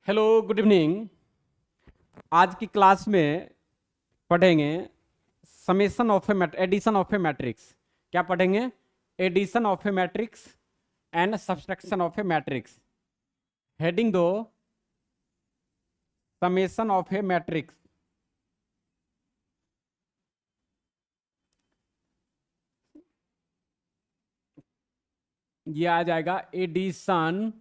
Hello, good evening. आज की class में पढ़ेंगे summation of a addition of a matrix. क्या पढ़ेंगे? Addition of a matrix and subtraction of a matrix. Heading दो, समेशन ऑफ ए मैट्रिक्स। ये आ जाएगा addition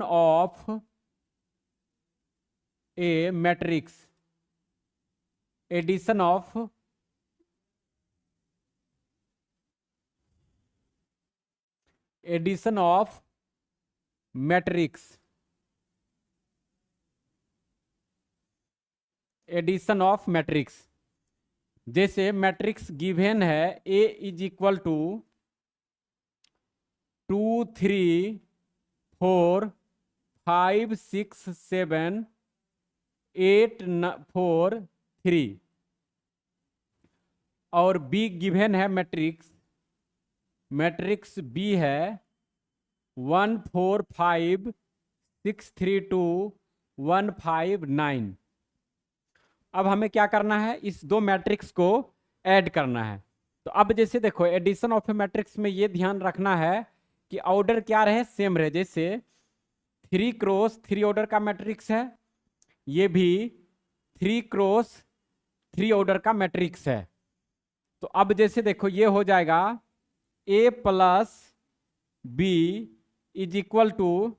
of a matrix. Addition of matrix. Addition of matrix. जैसे matrix given है A is equal to 2 3 4 5 6 7 8 4 3 और B given है matrix B है 1 4 5 6 3 2 1 5 9। अब हमें क्या करना है? इस दो मैट्रिक्स को ऐड करना है। तो अब जैसे देखो, एडिशन ऑफ ए मैट्रिक्स में ये ध्यान रखना है कि ऑर्डर क्या रहे, सेम रहे। जैसे 3 क्रॉस 3 ऑर्डर का मैट्रिक्स है, ये भी 3 क्रॉस 3 ऑर्डर का मैट्रिक्स है। तो अब जैसे देखो, ये हो जाएगा A plus B is equal to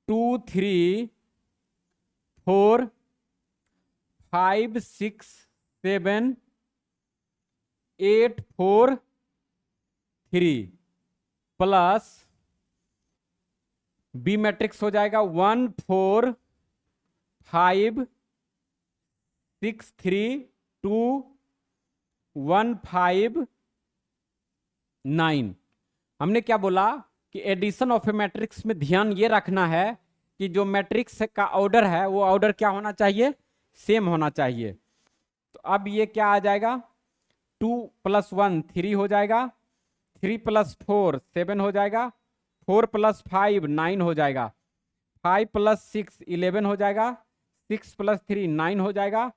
2 3 4 5 6 7 8 4 3 plus B matrix हो जाएगा 1 4 5 6 3 2 1 5 9। हमने क्या बोला कि एडिशन ऑफ ए मैट्रिक्स में ध्यान ये रखना है कि जो मैट्रिक्स का ऑर्डर है वो ऑर्डर क्या होना चाहिए? सेम होना चाहिए। तो अब ये क्या आ जाएगा? 2 + 1 3 हो जाएगा, 3 + 4 7 हो जाएगा, 4 + 5 9 हो जाएगा, 5 + 6 11 हो जाएगा, 6 + 3 9 हो जाएगा,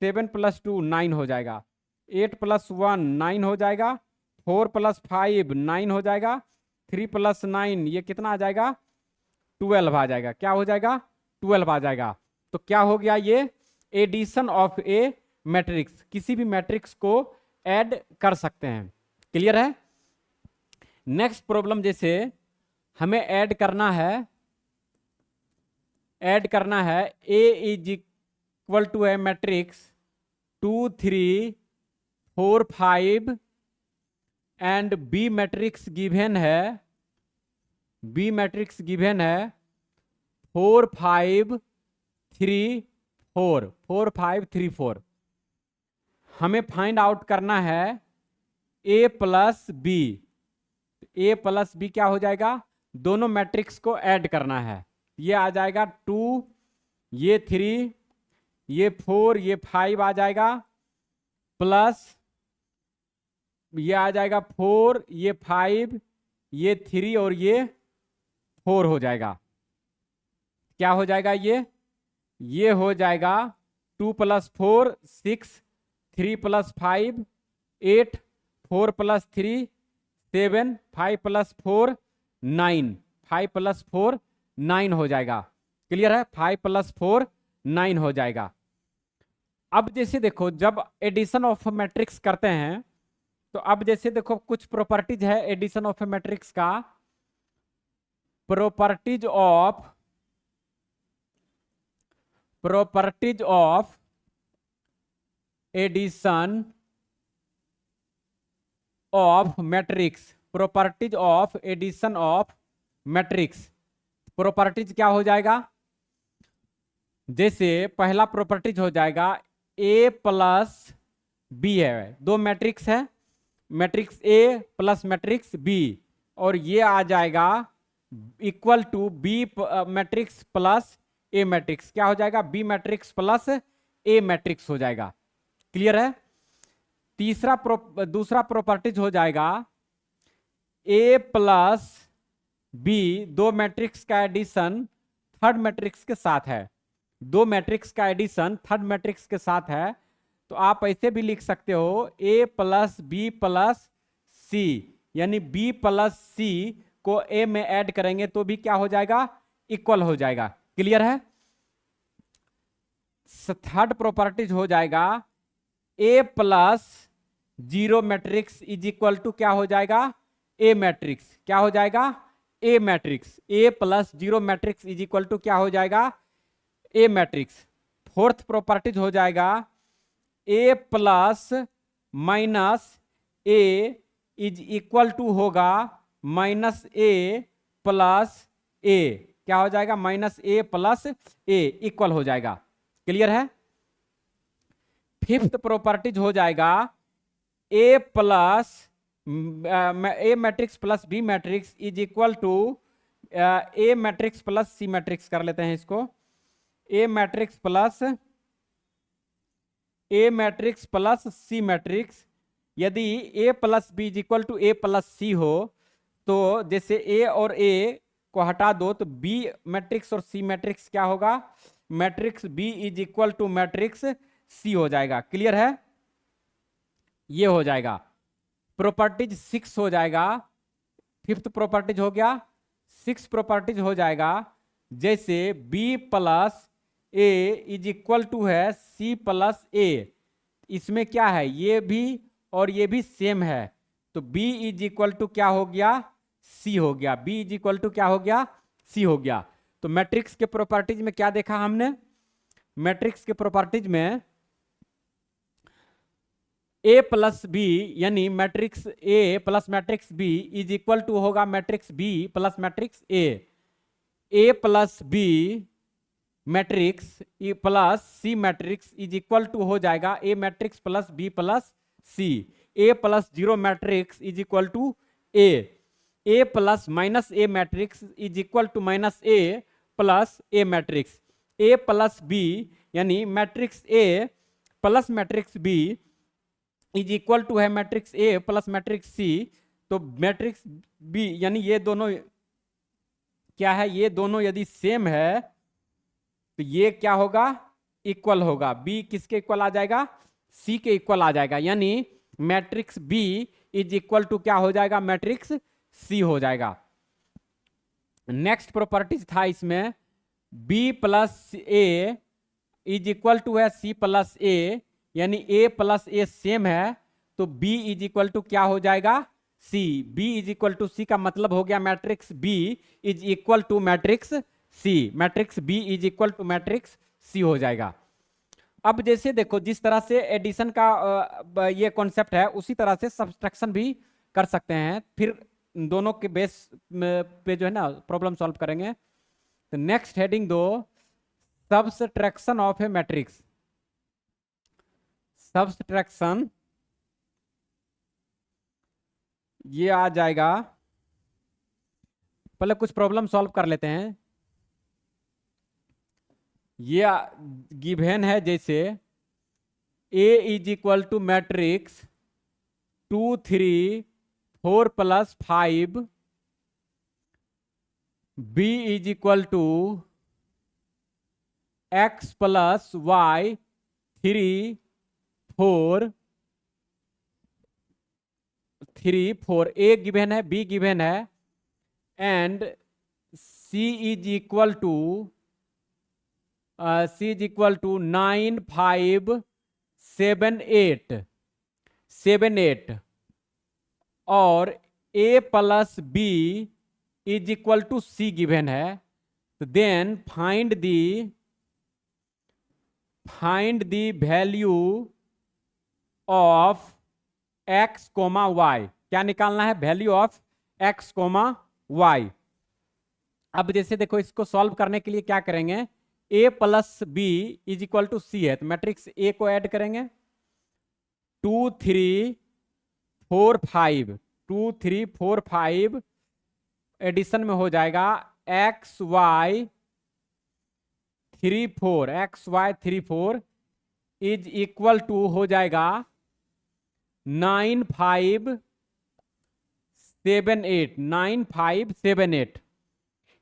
7 + 2 9 हो जाएगा, 8 + 1 9 हो जाएगा, 4 + 5 9 हो जाएगा, 3 + 9 ये कितना आ जाएगा? 12 आ जाएगा। क्या हो जाएगा? 12 आ जाएगा। तो क्या हो गया? ये एडिशन ऑफ ए मैट्रिक्स। किसी भी मैट्रिक्स को ऐड कर सकते हैं। क्लियर है? नेक्स्ट प्रॉब्लम, जैसे हमें ऐड करना है A इज इक्वल टू है matrix 2 3 4 5 and B matrix given है 4 5 3 4 4 5 3 4। हमें फाइंड आउट करना है A plus B। A plus B क्या हो जाएगा? दोनों मैट्रिक्स को ऐड करना है। ये आ जाएगा 2, ये 3, ये 4, ये 5 आ जाएगा, प्लस ये आ जाएगा 4, ये 5, ये 3 और ये 4 हो जाएगा। क्या हो जाएगा? ये हो जाएगा 2 + 4 6, 3 + 5 8, 4 + 3 7, 5 + 4 9, 5 + 4 9 हो जाएगा। क्लियर है? 5 + 4 9 हो जाएगा। अब जैसे देखो, जब एडिशन ऑफ मैट्रिक्स करते हैं तो अब जैसे देखो, कुछ प्रॉपर्टीज है एडिशन ऑफ मैट्रिक्स का। Properties of addition of matrix. Properties of addition of matrix. Properties क्या हो जाएगा? जैसे पहला प्रॉपर्टीज हो जाएगा A प्लस B है, दो मैट्रिक्स है, matrix A plus matrix B, और ये आ जाएगा equal to B matrix plus A matrix. क्या हो जाएगा? B matrix plus A matrix हो जाएगा। क्लियर है? दूसरा प्रॉपर्टीज हो जाएगा ए प्लस बी, दो मैट्रिक्स का एडिशन थर्ड मैट्रिक्स के साथ है, दो मैट्रिक्स का एडिशन थर्ड मैट्रिक्स के साथ है, तो आप ऐसे भी लिख सकते हो ए प्लस बी प्लस सी, यानी बी प्लस सी को ए में ऐड करेंगे तो भी क्या हो जाएगा, इक्वल हो जाएगा। क्लियर है? थर्ड प्रॉपर्टीज हो जाएगा A plus zero matrix is equal to क्या हो जाएगा, ए मैट्रिक्स। क्या हो जाएगा, A matrix. A plus zero matrix is equal to क्या हो जाएगा, ए मैट्रिक्स। फोर्थ प्रॉपर्टीज हो जाएगा A plus minus A is equal to होगा माइनस ए प्लस ए। क्या हो जाएगा, minus A plus A, equal हो जाएगा। क्लियर है? फिफ्थ प्रॉपर्टीज हो जाएगा A plus A matrix plus B matrix is equal to A matrix plus C matrix कर लेते हैं इसको। A matrix plus C matrix, यदि A plus B is equal to A plus C हो तो जैसे ए और ए को हटा दो तो बी मैट्रिक्स और सी मैट्रिक्स क्या होगा, matrix B is equal to matrix C हो जाएगा। क्लियर है? ये हो जाएगा। प्रॉपर्टीज 6 हो जाएगा। फिफ्थ प्रॉपर्टीज हो गया। 6 प्रॉपर्टीज हो जाएगा जैसे b plus A is equal to है c प्लस ए। इसमें क्या है, ये भी और ये भी सेम है, तो b इज इक्वल टू क्या हो गया, c हो गया। b इज इक्वल टू क्या हो गया, c हो गया। तो मैट्रिक्स के प्रॉपर्टीज में क्या देखा हमने, मैट्रिक्स के प्रॉपर्टीज में ए प्लस बी यानी matrix A plus matrix B is equal to होगा matrix B plus matrix A. A plus B matrix E plus C matrix is equal to हो जाएगा A matrix plus B plus C. A plus zero matrix is equal to A. A plus minus A matrix is equal to minus A plus A matrix. A plus B यानी matrix A plus matrix B is equal to है matrix A plus matrix सी। तो matrix B यानी ये दोनों क्या है, ये दोनों यदि सेम है तो ये क्या होगा, इक्वल होगा। बी किसके इक्वल आ जाएगा, सी के इक्वल आ जाएगा, यानी matrix B is equal to क्या हो जाएगा, मैट्रिक्स सी हो जाएगा। नेक्स्ट प्रॉपर्टीज था इसमें B plus A is equal to है सी प्लस ए, यानी ए प्लस ए सेम है तो बी इज इक्वल टू क्या हो जाएगा, C. B is equal to C का मतलब हो गया matrix B is equal to matrix C. Matrix B is equal to matrix C हो जाएगा। अब जैसे देखो जिस तरह से एडिशन का ये कॉन्सेप्ट है उसी तरह से सब्सट्रैक्शन भी कर सकते हैं, फिर दोनों के बेस पे जो है ना प्रॉब्लम सॉल्व करेंगे। तो नेक्स्ट हेडिंग दो, subtraction of a matrix. Subtraction ये आ जाएगा, पहले कुछ प्रॉब्लम सॉल्व कर लेते हैं। ये गिवन है जैसे A is equal to matrix 2 3 4 plus 5, B is equal to X plus Y 3 4 3 4। A given है, बी गिवन है, and C is equal to 9 5 7 8 और A plus B is equal to C given है। तो then find the value of X comma Y. क्या निकालना है, value of X comma Y. अब जैसे देखो इसको सॉल्व करने के लिए क्या करेंगे, a plus B is equal to C है तो मैट्रिक्स a को ऐड करेंगे 2 3 4 5 2 3 4 5 एडिशन में हो जाएगा x y 3 4 is equal to हो जाएगा 9 5 78, 9578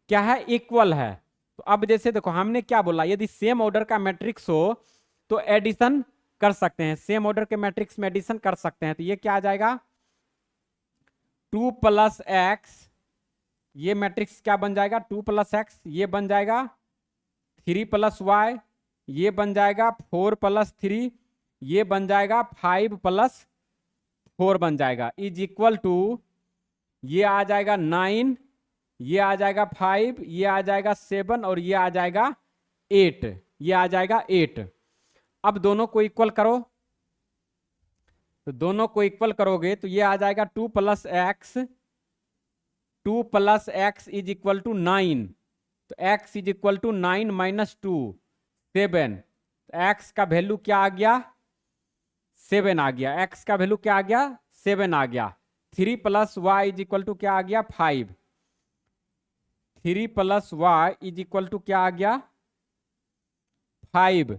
क्या है, इक्वल है। तो अब जैसे देखो हमने क्या बोला, यदि सेम ऑर्डर का मैट्रिक्स हो तो एडिशन कर सकते हैं, सेम ऑर्डर के मैट्रिक्स में एडिशन कर सकते हैं। तो ये क्या आ जाएगा, 2 प्लस एक्स, ये मैट्रिक्स क्या बन जाएगा, 2 प्लस एक्स, ये बन जाएगा 3 प्लस वाई, ये बन जाएगा 4 प्लस 3, ये बन जाएगा 5 प्लस 4 बन जाएगा, इज इक्वल टू, ये आ जाएगा 9, ये आ जाएगा 5, ये आ जाएगा 7 और ये आ जाएगा 8, ये आ जाएगा 8। अब दोनों को इक्वल करो, तो दोनों को इक्वल करोगे तो ये आ जाएगा 2 plus x, 2 plus x is equal to 9, तो x is equal to 9 minus 2, 7। x का वैल्यू क्या आ गया, 7 आ गया, x का वैल्यू क्या आ गया, 7 आ गया। 3 plus y is equal to क्या आ गया, 5, 3 plus y is equal to क्या आ गया, 5।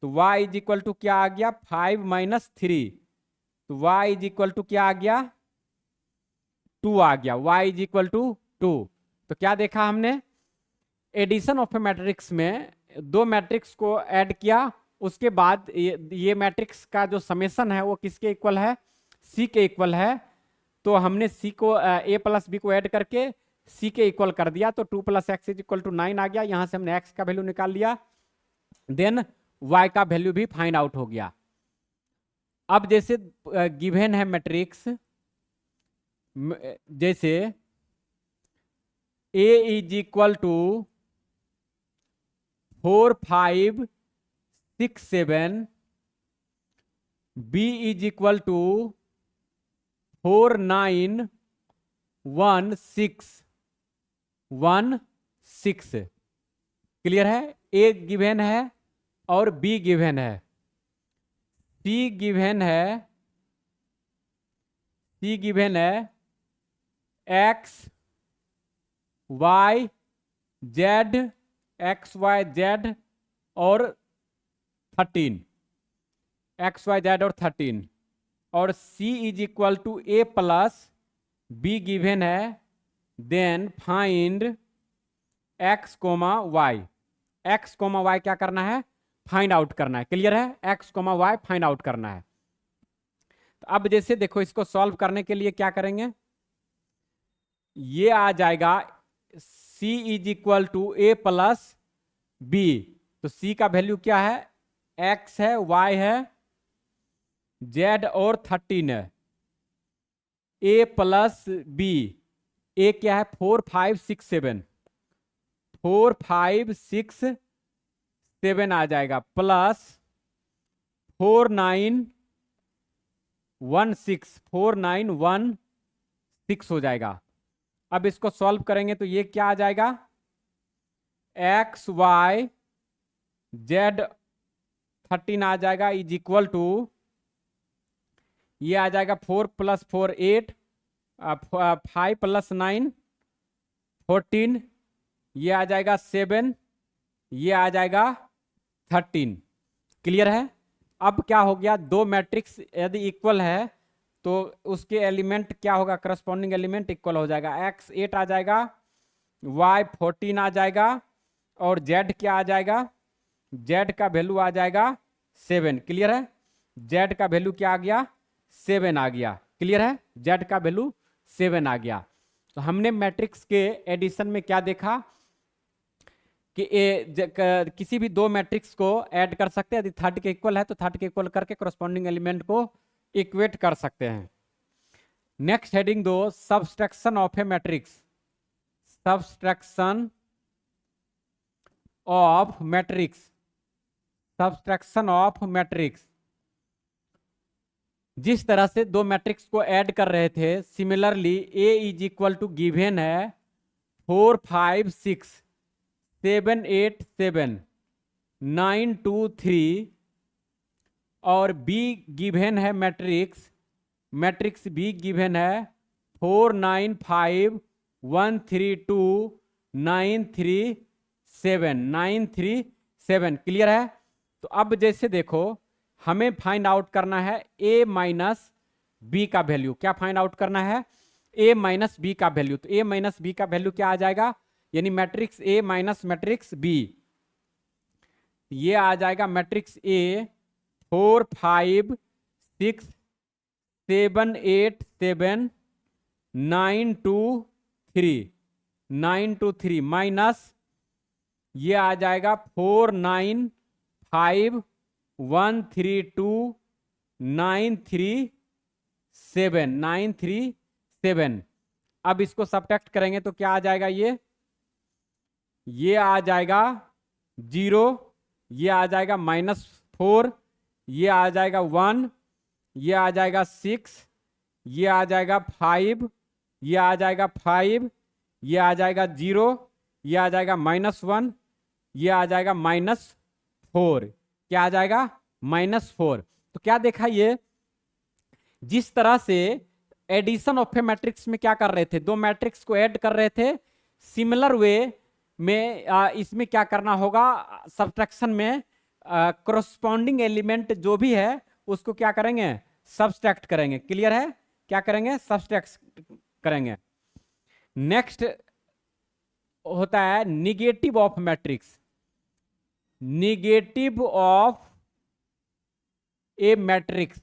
तो y इज इक्वल टू क्या आ गया, 5 माइनस 3, तो y इज इक्वल टू क्या आ गया, 2 आ गया, y इज इक्वल टू 2। तो क्या देखा हमने, एडिशन ऑफ ए मैट्रिक्स में दो मैट्रिक्स को ऐड किया, उसके बाद ये मैट्रिक्स का जो समेशन है वो किसके इक्वल है, सी के इक्वल है। तो हमने सी को ए प्लस बी को ऐड करके सी के इक्वल कर दिया, तो 2 plus x is equal to 9 आ गया, यहां से हमने एक्स का वैल्यू निकाल लिया, देन वाई का वैल्यू भी फाइंड आउट हो गया। अब जैसे गिवन है मैट्रिक्स, जैसे A is equal to 4 5 6 7, B is equal to 4 9 1 6 1 6, clear है। ए गिवन है और बी गिवन है, सी गिवन है, सी गिवन है X Y Z, X Y Z और 13, एक्स वाई जेड और 13, और C is equal to A plus B given है, then find X comma Y, X comma Y क्या करना है, फाइंड आउट करना है, क्लियर है, X comma Y find out करना है। तो अब जैसे देखो इसको सॉल्व करने के लिए क्या करेंगे, ये आ जाएगा c is equal to A plus B, तो c का वैल्यू क्या है, x है, y है, z और 13 है, a प्लस बी, a क्या है 4 5 6 7, 4 5 6 7 आ जाएगा, प्लस 4 9 1 6, 4 9 1 6 हो जाएगा। अब इसको सॉल्व करेंगे तो ये क्या आ जाएगा, एक्स वाई जेड 13 आ जाएगा इज इक्वल टू, ये आ जाएगा 4 प्लस 4 8, 5 प्लस 9 14, ये आ जाएगा 7, ये आ जाएगा 13, क्लियर है। अब क्या हो गया, दो मैट्रिक्स यदि इक्वल है तो उसके एलिमेंट क्या होगा, करस्पॉन्डिंग एलिमेंट इक्वल हो जाएगा, x 8 आ जाएगा, y 14 आ जाएगा, और z क्या आ जाएगा, z का वैल्यू आ जाएगा 7, क्लियर है, z का वैल्यू क्या आ गया, 7 आ गया, क्लियर है, z का वैल्यू 7 आ गया। तो हमने मैट्रिक्स के एडिशन में क्या देखा कि किसी भी दो मैट्रिक्स को ऐड कर सकते हैं, यदि थर्ड के इक्वल है तो थर्ड के इक्वल करके करस्पॉन्डिंग एलिमेंट को इक्वेट कर सकते हैं। नेक्स्ट हेडिंग दो, subtraction of a matrix, subtraction of matrix, subtraction of matrix. जिस तरह से दो मैट्रिक्स को ऐड कर रहे थे, similarly A is equal to given है 4 5 6 7 8 7 9 2 3, और बी गिवन है मैट्रिक्स, मैट्रिक्स बी गिवन है 4 9 5 1 3 2 9 3 7 9 3 7, क्लियर है। तो अब जैसे देखो हमें फाइंड आउट करना है a माइनस बी का वैल्यू, क्या फाइंड आउट करना है, ए माइनस बी का वैल्यू, तो ए माइनस बी का वैल्यू क्या आ जाएगा, यानी matrix A minus matrix B, ये आ जाएगा मैट्रिक्स ए 4 5 6 7 8 7 9 2 3 9 2 3 माइनस ये आ जाएगा 4 9 5 1 3 2 9 3 7 9 3 7। अब इसको सब्ट्रैक्ट करेंगे तो क्या आ जाएगा, ये आ जाएगा 0, ये आ जाएगा -4, ये आ जाएगा 1, ये आ जाएगा 6, ये आ जाएगा 5, ये आ जाएगा 5, ये आ जाएगा 0, ये आ जाएगा -1, ये आ जाएगा -4, क्या आ जाएगा -4। तो क्या देखा, ये जिस तरह से एडिशन ऑफ ए मैट्रिक्स में क्या कर रहे थे, दो मैट्रिक्स को ऐड कर रहे थे, सिमिलर वे में इसमें क्या करना होगा, सब्ट्रैक्शन में कोरस्पॉन्डिंग एलिमेंट जो भी है उसको क्या करेंगे, सब्ट्रैक्ट करेंगे। क्लियर है, क्या करेंगे, सब्ट्रैक्ट करेंगे। नेक्स्ट होता है negative of matrix. Negative of a matrix,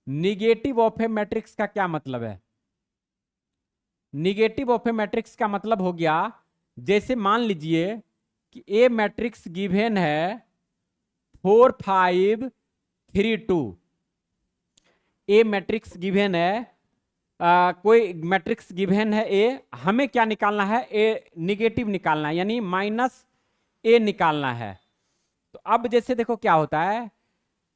negative of a matrix का क्या मतलब है, निगेटिव ऑफ ए मैट्रिक्स का मतलब हो गया, जैसे मान लीजिए कि ए मैट्रिक्स गिवन है 4 5 3 2, ए मैट्रिक्स गिवन है, कोई मैट्रिक्स गिवन है ए, हमें क्या निकालना है, ए निगेटिव निकालना है, यानी -a निकालना है। तो अब जैसे देखो क्या होता है,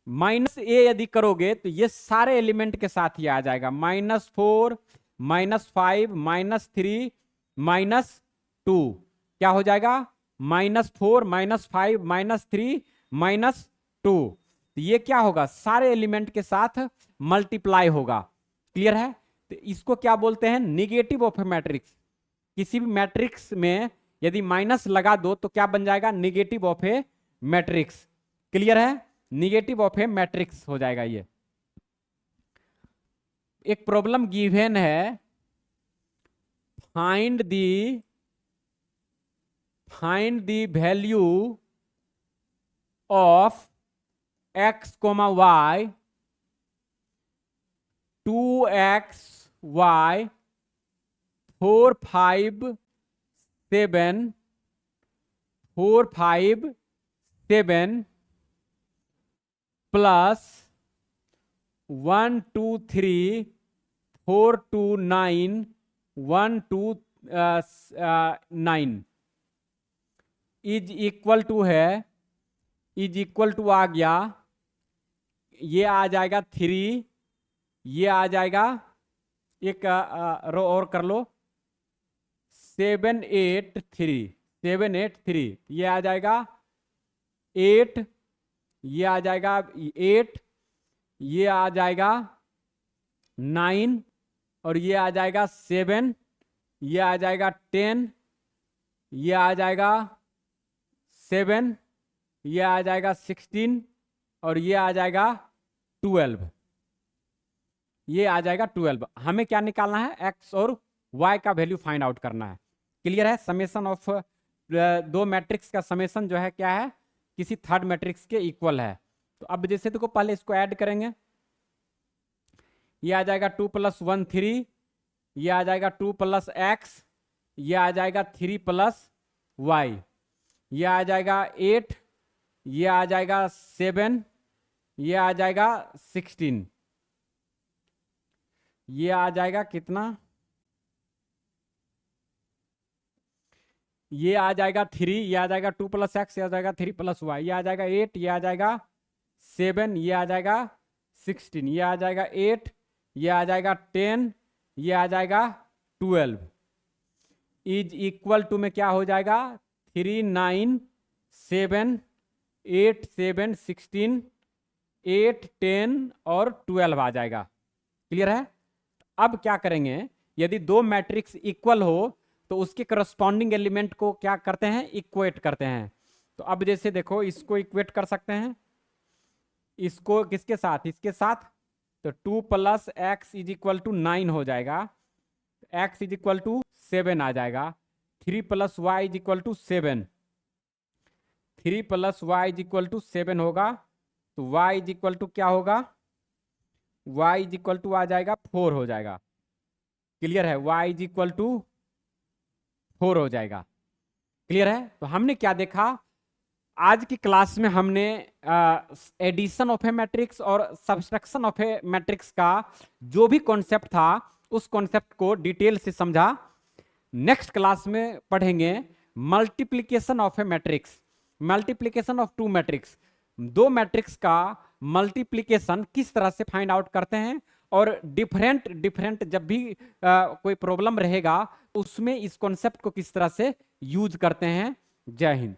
-a यदि करोगे तो ये सारे एलिमेंट के साथ ही आ जाएगा, -4 -5 -3 -2, क्या हो जाएगा, -4 -5 -3 -2, तो ये क्या होगा, सारे एलिमेंट के साथ मल्टीप्लाई होगा। क्लियर है, तो इसको क्या बोलते हैं, निगेटिव ऑफ ए मैट्रिक्स। किसी भी मैट्रिक्स में यदि माइनस लगा दो तो क्या बन जाएगा, negative of a matrix. Clear है, निगेटिव ऑफ ए मैट्रिक्स हो जाएगा ये। एक प्रॉब्लम गिवन है, find the value of x, y 2x y 4 5 7 4 5 7 plus 1 2 3 4 2 9 1 2 9 is equal to है, इज इक्वल टू आ गया, ये आ जाएगा 3, ये आ जाएगा, एक रो और कर लो, 7 8 3 7 8 3, ये आ जाएगा 8, ये आ जाएगा 8, ये आ जाएगा 9, और ये आ जाएगा 7, ये आ जाएगा 10, ये आ जाएगा 7, ये आ जाएगा 16, और ये आ जाएगा 12, ये आ जाएगा 12। हमें क्या निकालना है, x और y का वैल्यू फाइंड आउट करना है। क्लियर है, समेशन ऑफ दो मैट्रिक्स का समेशन जो है क्या है, किसी थर्ड मैट्रिक्स के इक्वल है। तो अब जैसे देखो पहले इसको ऐड करेंगे, ये आ जाएगा 2 + 1 3, ये आ जाएगा 2 + x, ये आ जाएगा 3 + y, ये आ जाएगा 8, ये आ जाएगा 7, ये आ जाएगा 16, ये आ जाएगा कितना, ये आ जाएगा 3, ये आ जाएगा 2 + x, ये आ जाएगा 3 + y, ये आ जाएगा 8, ये आ जाएगा 7, ये आ जाएगा 16, ये आ जाएगा 8, ये आ जाएगा 10, ये आ जाएगा 12, इज इक्वल टू में क्या हो जाएगा, 3 9 7 8 7 16 8 10 और 12 आ जाएगा। क्लियर है, अब क्या करेंगे, यदि दो मैट्रिक्स इक्वल हो तो उसके करस्पॉन्डिंग एलिमेंट को क्या करते हैं, इक्वेट करते हैं। तो अब जैसे देखो इसको इक्वेट कर सकते हैं, इसको किसके साथ, इसके साथ, तो 2 + x = 9 हो जाएगा, x इज इक्वल टू 7 आ जाएगा। 3 + y is equal to 7, 3 + y is equal to 7 होगा, तो y इज इक्वल टू क्या होगा, y इज इक्वल टू आ जाएगा 4 हो जाएगा। क्लियर है, y इज इक्वल टू 4 हो जाएगा। क्लियर है। तो हमने क्या देखा आज की क्लास में, हमने एडिशन ऑफ ए मैट्रिक्स और सब्सट्रैक्शन ऑफ ए मैट्रिक्स का जो भी कॉन्सेप्ट था उस कॉन्सेप्ट को डिटेल से समझा। नेक्स्ट क्लास में पढ़ेंगे multiplication of a matrix, multiplication of two matrix, दो मैट्रिक्स का मल्टीप्लिकेशन किस तरह से फाइंड आउट करते हैं, और डिफरेंट डिफरेंट जब भी कोई प्रॉब्लम रहेगा उसमें इस कॉन्सेप्ट को किस तरह से यूज करते हैं। जय हिंद।